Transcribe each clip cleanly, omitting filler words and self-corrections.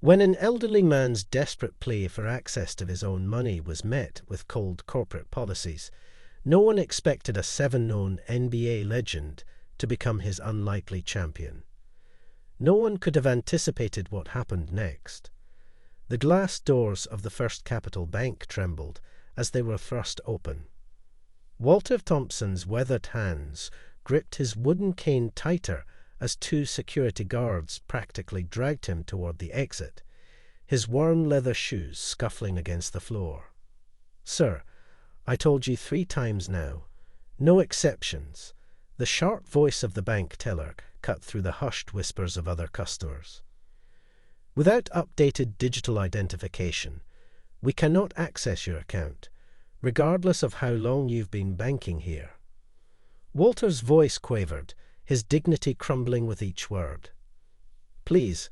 When an elderly man's desperate plea for access to his own money was met with cold corporate policies, no one expected a seven-known NBA legend to become his unlikely champion. No one could have anticipated what happened next. The glass doors of the First Capital Bank trembled as they were thrust open. Walter Thompson's weathered hands gripped his wooden cane tighter as two security guards practically dragged him toward the exit, his worn leather shoes scuffling against the floor. "Sir, I told you 3 times now. No exceptions." The sharp voice of the bank teller cut through the hushed whispers of other customers. "Without updated digital identification, we cannot access your account, regardless of how long you've been banking here." Walter's voice quavered, his dignity crumbling with each word. "Please,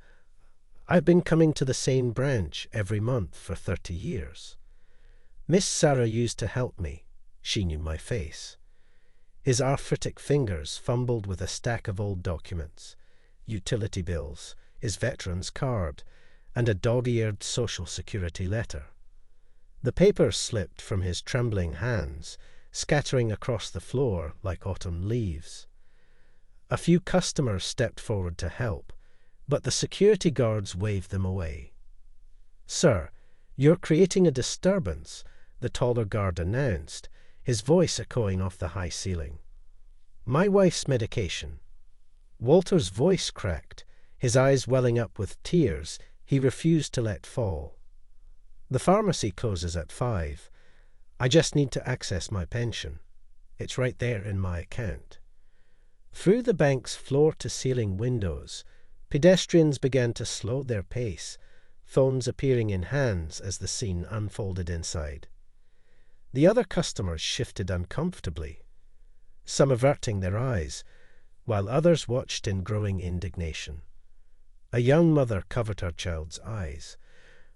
I've been coming to the same branch every month for 30 years. Miss Sarah used to help me. She knew my face." His arthritic fingers fumbled with a stack of old documents, utility bills, his veteran's card, and a dog-eared Social Security letter. The papers slipped from his trembling hands, scattering across the floor like autumn leaves. A few customers stepped forward to help, but the security guards waved them away. "Sir, you're creating a disturbance," the taller guard announced, his voice echoing off the high ceiling. "My wife's medication." Walter's voice cracked, his eyes welling up with tears he refused to let fall. "The pharmacy closes at 5. I just need to access my pension. It's right there in my account." Through the bank's floor-to-ceiling windows, pedestrians began to slow their pace, phones appearing in hands as the scene unfolded inside. The other customers shifted uncomfortably, some averting their eyes, while others watched in growing indignation. A young mother covered her child's eyes,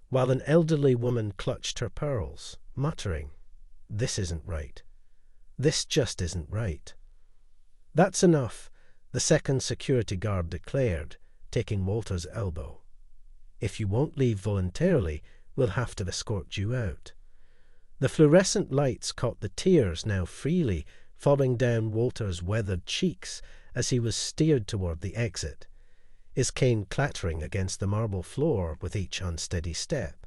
while an elderly woman clutched her pearls, muttering, "This isn't right. This just isn't right." "That's enough," the second security guard declared, taking Walter's elbow. "If you won't leave voluntarily, we'll have to escort you out." The fluorescent lights caught the tears now freely falling down Walter's weathered cheeks as he was steered toward the exit, his cane clattering against the marble floor with each unsteady step.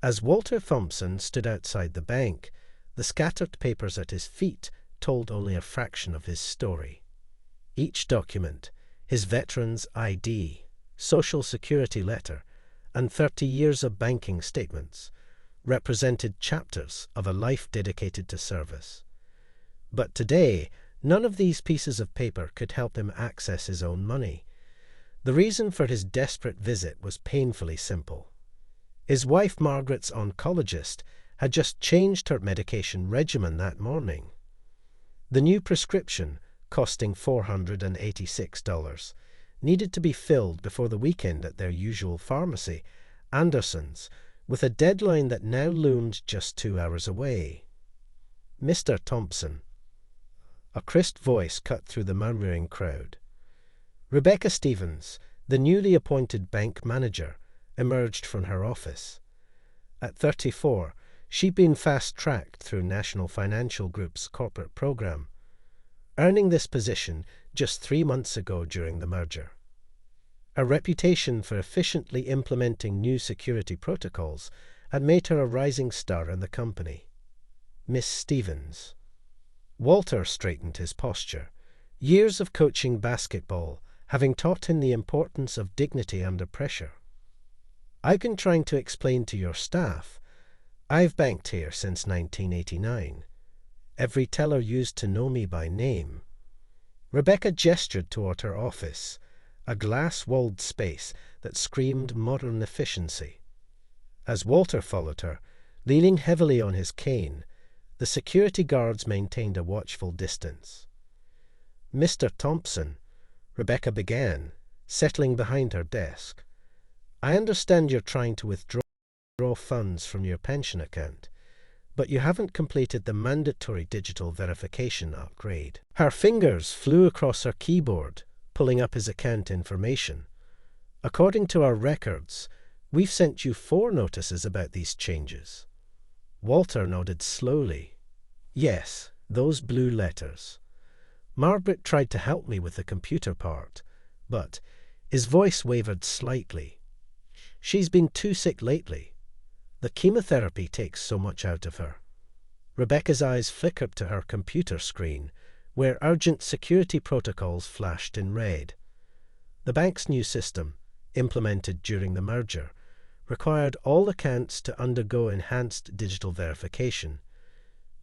As Walter Thompson stood outside the bank, the scattered papers at his feet told only a fraction of his story. Each document, his veteran's ID, Social Security letter, and 30 years of banking statements, represented chapters of a life dedicated to service. But today, none of these pieces of paper could help him access his own money. The reason for his desperate visit was painfully simple. His wife Margaret's oncologist had just changed her medication regimen that morning. The new prescription, costing $486, needed to be filled before the weekend at their usual pharmacy, Anderson's, with a deadline that now loomed just 2 hours away. "Mr. Thompson." A crisp voice cut through the murmuring crowd. Rebecca Stevens, the newly appointed bank manager, emerged from her office. At 34, she'd been fast-tracked through National Financial Group's corporate program, earning this position just 3 months ago during the merger. Her reputation for efficiently implementing new security protocols had made her a rising star in the company. Miss Stevens. Walter straightened his posture, years of coaching basketball having taught him the importance of dignity under pressure. "I've been trying to explain to your staff. I've banked here since 1989. Every teller used to know me by name." Rebecca gestured toward her office, a glass-walled space that screamed modern efficiency. As Walter followed her, leaning heavily on his cane, the security guards maintained a watchful distance. "Mr. Thompson," Rebecca began, settling behind her desk, "I understand you're trying to withdraw funds from your pension account, but you haven't completed the mandatory digital verification upgrade." Her fingers flew across her keyboard, pulling up his account information. "According to our records, We've sent you 4 notices about these changes. Walter nodded slowly. Yes, those blue letters. Margaret tried to help me with the computer part, but his voice wavered slightly. She's been too sick lately. The chemotherapy takes so much out of her. Rebecca's eyes flickered to her computer screen, where urgent security protocols flashed in red. The bank's new system, implemented during the merger, required all accounts to undergo enhanced digital verification,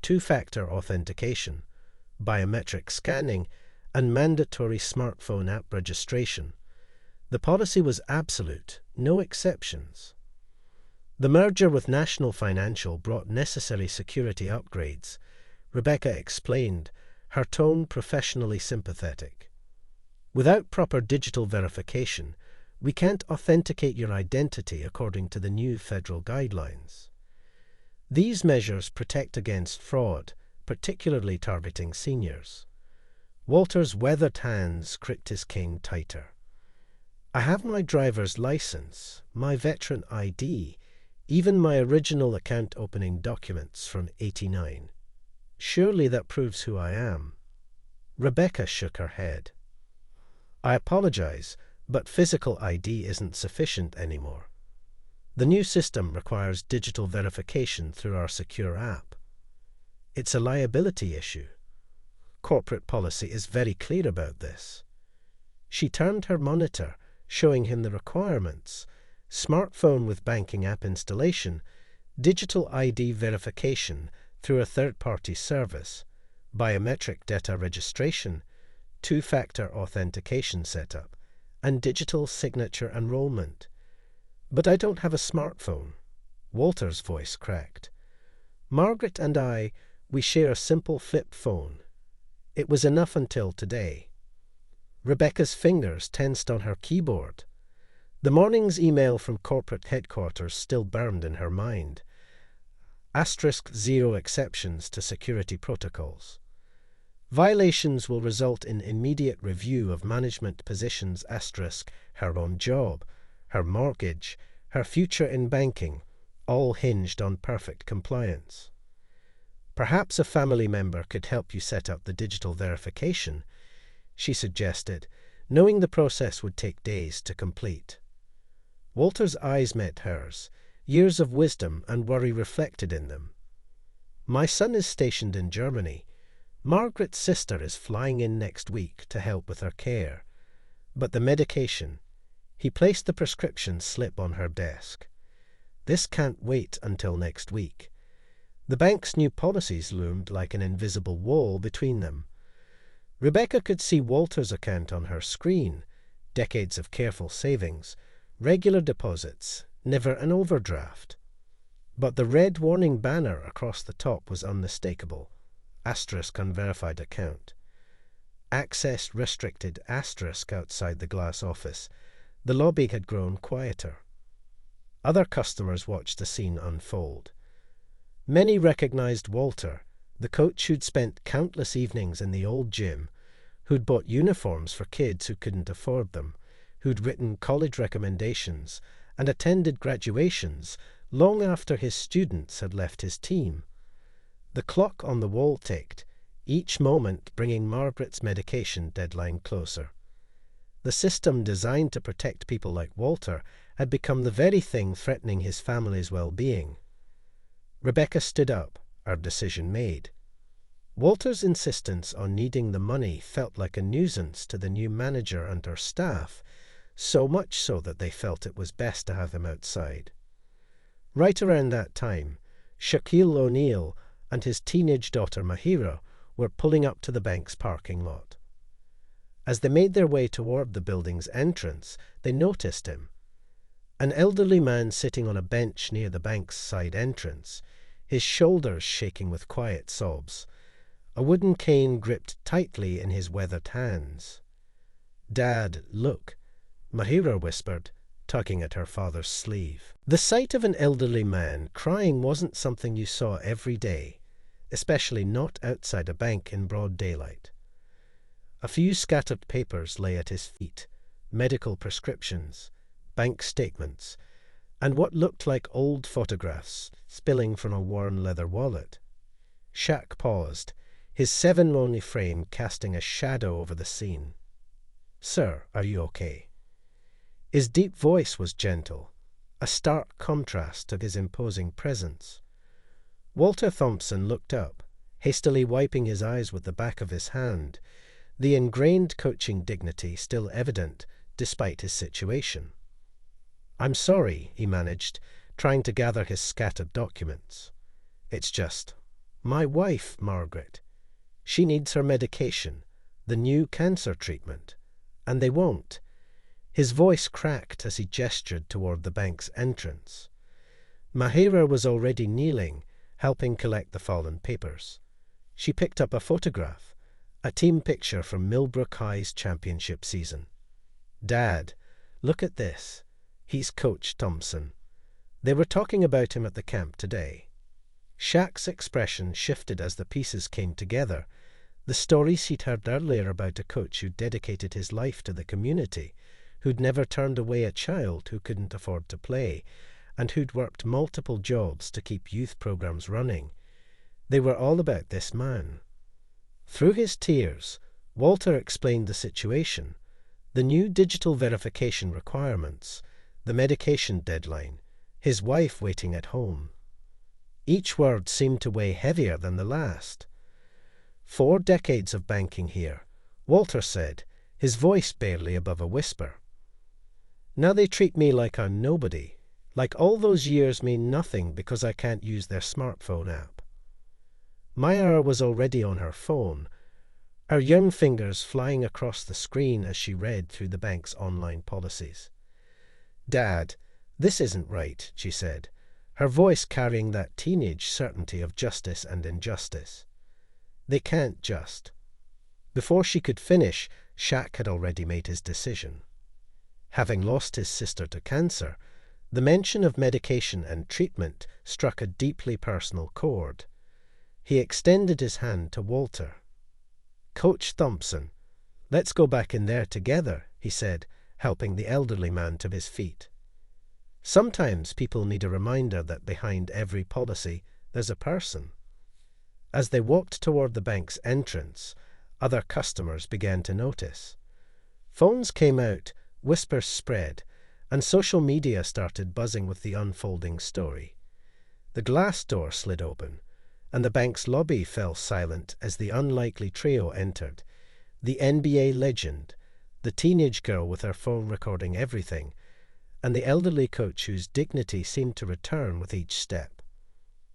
two-factor authentication, biometric scanning, and mandatory smartphone app registration. The policy was absolute, no exceptions. The merger with National Financial brought necessary security upgrades. Rebecca explained, her tone professionally sympathetic. Without proper digital verification, we can't authenticate your identity according to the new federal guidelines. These measures protect against fraud, particularly targeting seniors. Walter's weathered hands gripped his cane tighter. I have my driver's license, my veteran ID, even my original account opening documents from '89. Surely that proves who I am. Rebecca shook her head. I apologize, but physical ID isn't sufficient anymore. The new system requires digital verification through our secure app. It's a liability issue. Corporate policy is very clear about this. She turned her monitor, showing him the requirements: smartphone with banking app installation, digital ID verification through a third-party service, biometric data registration, two-factor authentication setup, and digital signature enrollment. But I don't have a smartphone. Walter's voice cracked. Margaret and we share a simple flip phone. It was enough until today. Rebecca's fingers tensed on her keyboard. The morning's email from corporate headquarters still burned in her mind. *0 exceptions to security protocols. Violations will result in immediate review of management positions * her own job, her mortgage, her future in banking, all hinged on perfect compliance. Perhaps a family member could help you set up the digital verification, she suggested, knowing the process would take days to complete. Walter's eyes met hers, years of wisdom and worry reflected in them. My son is stationed in Germany. Margaret's sister is flying in next week to help with her care. But the medication, he placed the prescription slip on her desk. This can't wait until next week. The bank's new policies loomed like an invisible wall between them. Rebecca could see Walter's account on her screen, decades of careful savings, regular deposits, never an overdraft. But the red warning banner across the top was unmistakable. * unverified account. Access restricted * outside the glass office. The lobby had grown quieter. Other customers watched the scene unfold. Many recognized Walter, the coach who'd spent countless evenings in the old gym, who'd bought uniforms for kids who couldn't afford them, who'd written college recommendations and attended graduations long after his students had left his team. The clock on the wall ticked, each moment bringing Margaret's medication deadline closer. The system designed to protect people like Walter had become the very thing threatening his family's well-being. Rebecca stood up, her decision made. Walter's insistence on needing the money felt like a nuisance to the new manager and her staff, so much so that they felt it was best to have him outside. Right around that time, Shaquille O'Neal and his teenage daughter Mahira were pulling up to the bank's parking lot. As they made their way toward the building's entrance, they noticed him. An elderly man sitting on a bench near the bank's side entrance, his shoulders shaking with quiet sobs, a wooden cane gripped tightly in his weathered hands. "Dad, look," Mahira whispered, tugging at her father's sleeve. The sight of an elderly man crying wasn't something you saw every day, especially not outside a bank in broad daylight. A few scattered papers lay at his feet, medical prescriptions, bank statements, and what looked like old photographs spilling from a worn leather wallet. Shaq paused, his 7-money frame casting a shadow over the scene. "Sir, are you okay?" His deep voice was gentle, a stark contrast to his imposing presence. Walter Thompson looked up, hastily wiping his eyes with the back of his hand, the ingrained coaching dignity still evident despite his situation. "I'm sorry," he managed, trying to gather his scattered documents. "It's just, my wife, Margaret. She needs her medication, the new cancer treatment, and they won't." His voice cracked as he gestured toward the bank's entrance. Mahira was already kneeling, helping collect the fallen papers. She picked up a photograph, a team picture from Millbrook High's championship season. "Dad, look at this. He's Coach Thompson. They were talking about him at the camp today." Shaq's expression shifted as the pieces came together. The stories he'd heard earlier about a coach who dedicated his life to the community, who'd never turned away a child who couldn't afford to play, and who'd worked multiple jobs to keep youth programs running. They were all about this man. Through his tears, Walter explained the situation, the new digital verification requirements, the medication deadline, his wife waiting at home. Each word seemed to weigh heavier than the last. 4 decades of banking here, Walter said, his voice barely above a whisper. Now they treat me like I'm nobody, like all those years mean nothing because I can't use their smartphone app. Maya was already on her phone, her young fingers flying across the screen as she read through the bank's online policies. "Dad, this isn't right," she said, her voice carrying that teenage certainty of justice and injustice. "They can't just." Before she could finish, Shaq had already made his decision. Having lost his sister to cancer, the mention of medication and treatment struck a deeply personal chord. He extended his hand to Walter. "Coach Thompson, let's go back in there together," he said, helping the elderly man to his feet. Sometimes people need a reminder that behind every policy there's a person. As they walked toward the bank's entrance, other customers began to notice. Phones came out, whispers spread, and social media started buzzing with the unfolding story. The glass door slid open, and the bank's lobby fell silent as the unlikely trio entered. The NBA legend, the teenage girl with her phone recording everything, and the elderly coach whose dignity seemed to return with each step.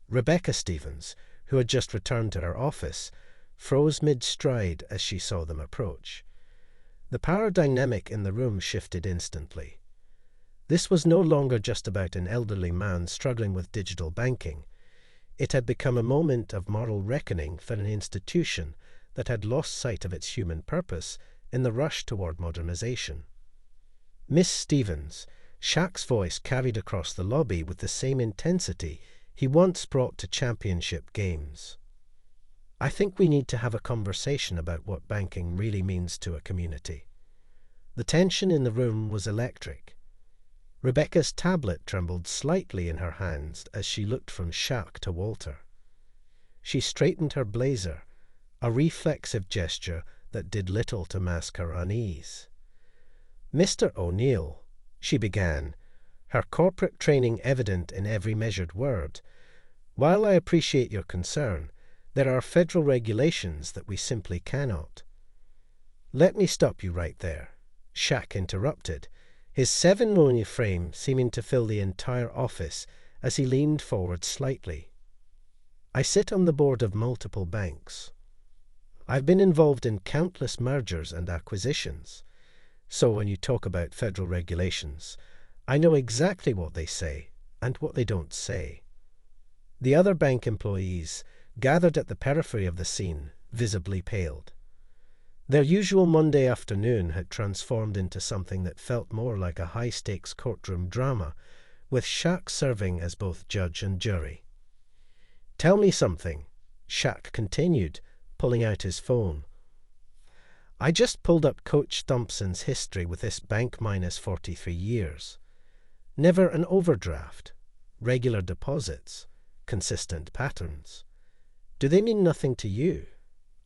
Rebecca Stevens, who had just returned to her office, froze mid-stride as she saw them approach. The power dynamic in the room shifted instantly. This was no longer just about an elderly man struggling with digital banking. It had become a moment of moral reckoning for an institution that had lost sight of its human purpose in the rush toward modernization. "Miss Stevens," Shaq's voice carried across the lobby with the same intensity he once brought to championship games. "I think we need to have a conversation about what banking really means to a community." The tension in the room was electric. Rebecca's tablet trembled slightly in her hands as she looked from Shaq to Walter. She straightened her blazer, a reflexive gesture that did little to mask her unease. "Mr. O'Neal," she began, her corporate training evident in every measured word, "while I appreciate your concern, there are federal regulations that we simply cannot." "Let me stop you right there," Shaq interrupted, his 7-money frame seeming to fill the entire office as he leaned forward slightly. "I sit on the board of multiple banks. I've been involved in countless mergers and acquisitions. So when you talk about federal regulations, I know exactly what they say and what they don't say." The other bank employees, gathered at the periphery of the scene, visibly paled. Their usual Monday afternoon had transformed into something that felt more like a high-stakes courtroom drama, with Shaq serving as both judge and jury. "Tell me something," Shaq continued, pulling out his phone. "I just pulled up Coach Thompson's history with this bank minus 43 years. Never an overdraft, regular deposits, consistent patterns. Do they mean nothing to you?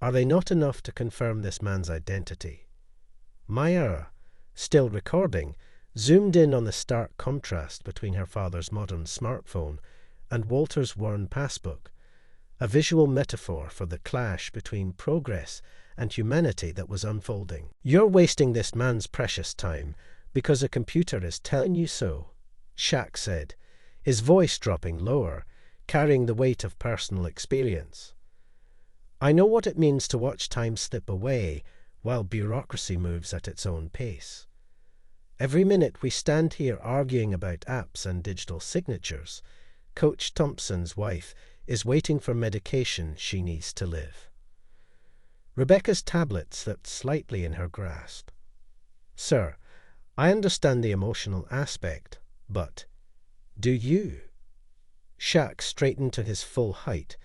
Are they not enough to confirm this man's identity? Myra, still recording, zoomed in on the stark contrast between her father's modern smartphone and Walter's worn passbook, a visual metaphor for the clash between progress and humanity that was unfolding. "You're wasting this man's precious time because a computer is telling you so," Shaq said, his voice dropping lower, carrying the weight of personal experience. "I know what it means to watch time slip away while bureaucracy moves at its own pace. Every minute we stand here arguing about apps and digital signatures, Coach Thompson's wife is waiting for medication she needs to live." Rebecca's tablet slipped slightly in her grasp. "Sir, I understand the emotional aspect, but do you?" Shaq straightened to his full height,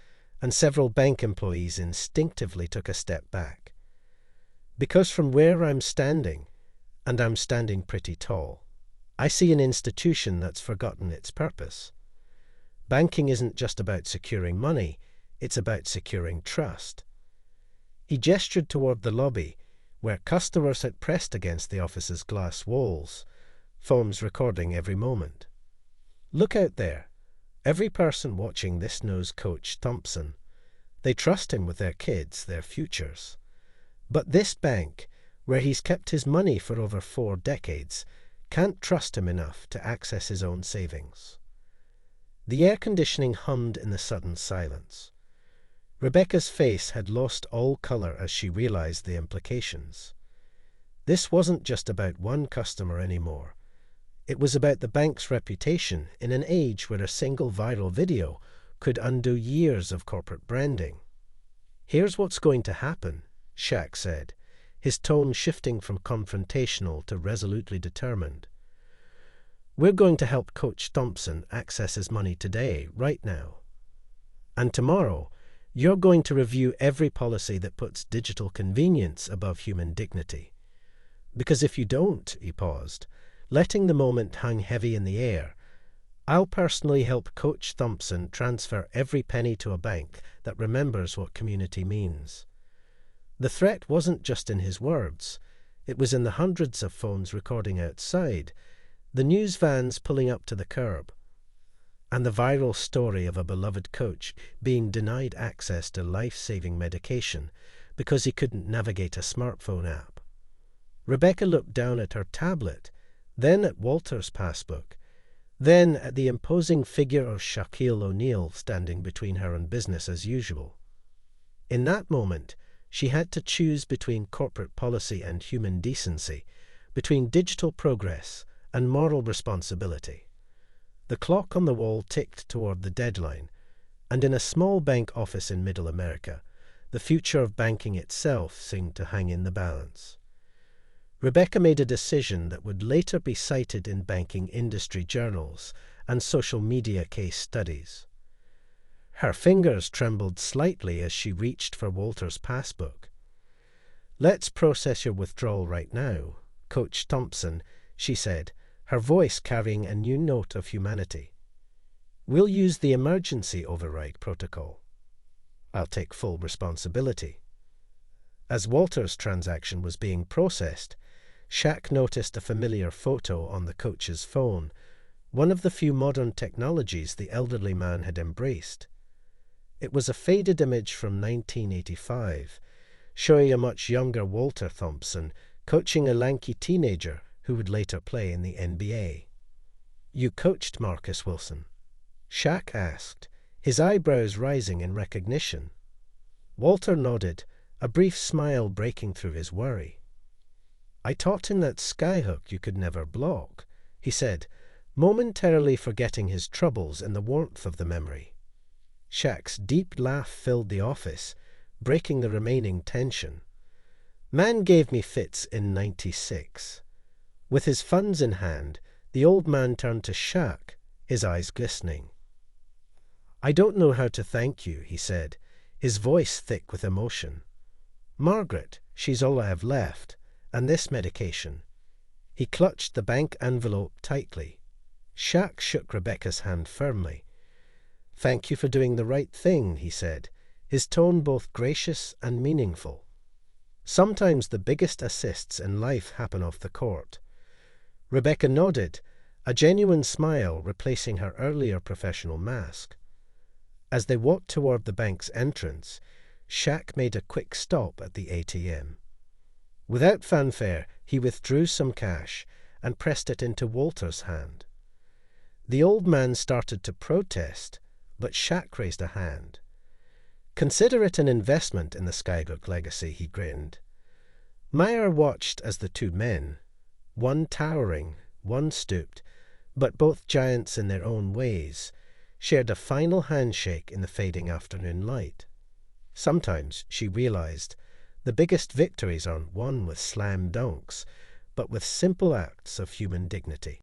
and several bank employees instinctively took a step back. "Because from where I'm standing, and I'm standing pretty tall, I see an institution that's forgotten its purpose. Banking isn't just about securing money, it's about securing trust." He gestured toward the lobby, where customers had pressed against the office's glass walls, phones recording every moment. "Look out there. Every person watching this knows Coach Thompson. They trust him with their kids, their futures. But this bank, where he's kept his money for over 4 decades, can't trust him enough to access his own savings." The air conditioning hummed in the sudden silence. Rebecca's face had lost all color as she realized the implications. This wasn't just about one customer anymore. It was about the bank's reputation in an age where a single viral video could undo years of corporate branding. "Here's what's going to happen," Shaq said, his tone shifting from confrontational to resolutely determined. "We're going to help Coach Thompson access his money today, right now. And tomorrow, you're going to review every policy that puts digital convenience above human dignity. Because if you don't," he paused, letting the moment hang heavy in the air, "I'll personally help Coach Thompson transfer every penny to a bank that remembers what community means." The threat wasn't just in his words. It was in the hundreds of phones recording outside, the news vans pulling up to the curb, and the viral story of a beloved coach being denied access to life-saving medication because he couldn't navigate a smartphone app. Rebecca looked down at her tablet, then at Walter's passbook, then at the imposing figure of Shaquille O'Neal standing between her and business as usual. In that moment, she had to choose between corporate policy and human decency, between digital progress and moral responsibility. The clock on the wall ticked toward the deadline, and in a small bank office in Middle America, the future of banking itself seemed to hang in the balance. Rebecca made a decision that would later be cited in banking industry journals and social media case studies. Her fingers trembled slightly as she reached for Walter's passbook. "Let's process your withdrawal right now, Coach Thompson," she said, her voice carrying a new note of humanity. "We'll use the emergency override protocol. I'll take full responsibility." As Walter's transaction was being processed, Shaq noticed a familiar photo on the coach's phone, one of the few modern technologies the elderly man had embraced. It was a faded image from 1985, showing a much younger Walter Thompson coaching a lanky teenager who would later play in the NBA. "You coached Marcus Wilson?" Shaq asked, his eyebrows rising in recognition. Walter nodded, a brief smile breaking through his worry. "I taught him that skyhook you could never block," he said, momentarily forgetting his troubles in the warmth of the memory. Shaq's deep laugh filled the office, breaking the remaining tension. "Man gave me fits in '96. With his funds in hand, the old man turned to Shaq, his eyes glistening. "I don't know how to thank you," he said, his voice thick with emotion. "Margaret, she's all I have left, and this medication." He clutched the bank envelope tightly. Shaq shook Rebecca's hand firmly. "Thank you for doing the right thing," he said, his tone both gracious and meaningful. Sometimes the biggest assists in life happen off the court. Rebecca nodded, a genuine smile replacing her earlier professional mask. As they walked toward the bank's entrance, Shaq made a quick stop at the ATM. Without fanfare, he withdrew some cash and pressed it into Walter's hand. The old man started to protest, but Shaq raised a hand. "Consider it an investment in the Skyhook legacy," he grinned. Meyer watched as the two men, one towering, one stooped, but both giants in their own ways, shared a final handshake in the fading afternoon light. Sometimes, she realized, the biggest victories aren't won with slam dunks, but with simple acts of human dignity.